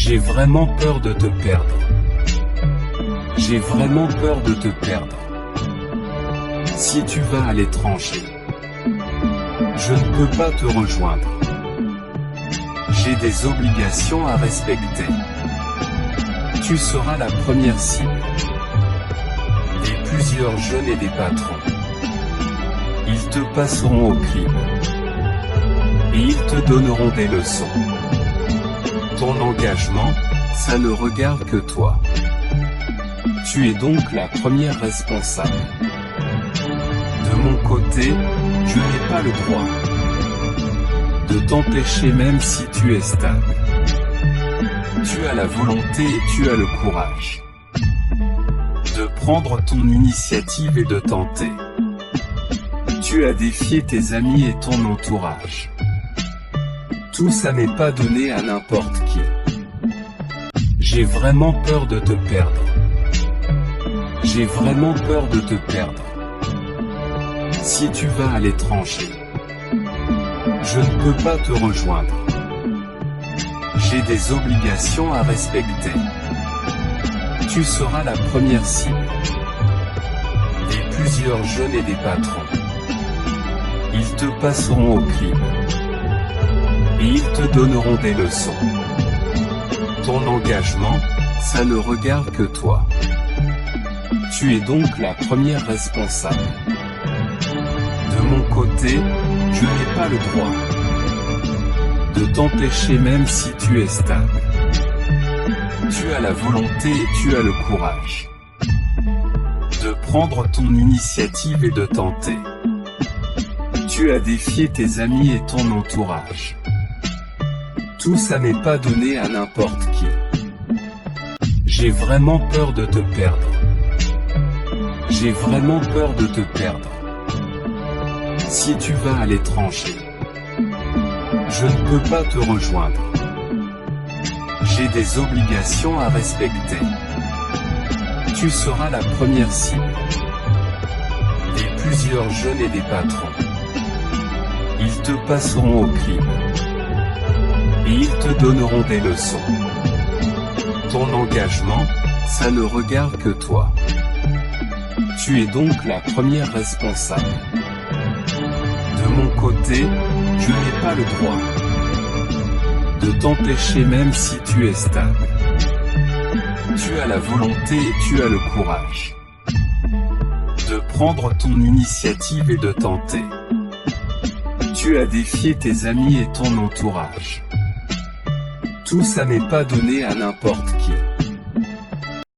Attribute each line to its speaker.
Speaker 1: J'ai vraiment peur de te perdre. J'ai vraiment peur de te perdre. Si tu vas à l'étranger, je ne peux pas te rejoindre. J'ai des obligations à respecter. Tu seras la première cible. Et plusieurs jeunes et des patrons. Ils te passeront au crible. Et ils te donneront des leçons. Ton engagement, ça ne regarde que toi. Tu es donc la première responsable. De mon côté, je n'ai pas le droit de t'empêcher même si tu es stable. Tu as la volonté et tu as le courage de prendre ton initiative et de tenter. Tu as défié tes amis et ton entourage. Tout ça n'est pas donné à n'importe qui. J'ai vraiment peur de te perdre. J'ai vraiment peur de te perdre. Si tu vas à l'étranger, je ne peux pas te rejoindre. J'ai des obligations à respecter. Tu seras la première cible. Et plusieurs jeunes et des patrons. Ils te passeront au crible. Et ils te donneront des leçons. Ton engagement, ça ne regarde que toi. Tu es donc la première responsable. De mon côté, je n'ai pas le droit de t'empêcher même si tu es stable. Tu as la volonté et tu as le courage de prendre ton initiative et de tenter. Tu as défié tes amis et ton entourage. Tout ça n'est pas donné à n'importe qui. J'ai vraiment peur de te perdre. J'ai vraiment peur de te perdre. Si tu vas à l'étranger, je ne peux pas te rejoindre. J'ai des obligations à respecter. Tu seras la première cible. Et plusieurs jeunes et des patrons. Ils te passeront au crible. Et ils te donneront des leçons. Ton engagement, ça ne regarde que toi. Tu es donc la première responsable. De mon côté, je n'ai pas le droit de t'empêcher même si tu es stable. Tu as la volonté et tu as le courage de prendre ton initiative et de tenter. Tu as défié tes amis et ton entourage. Tout ça n'est pas donné à n'importe qui.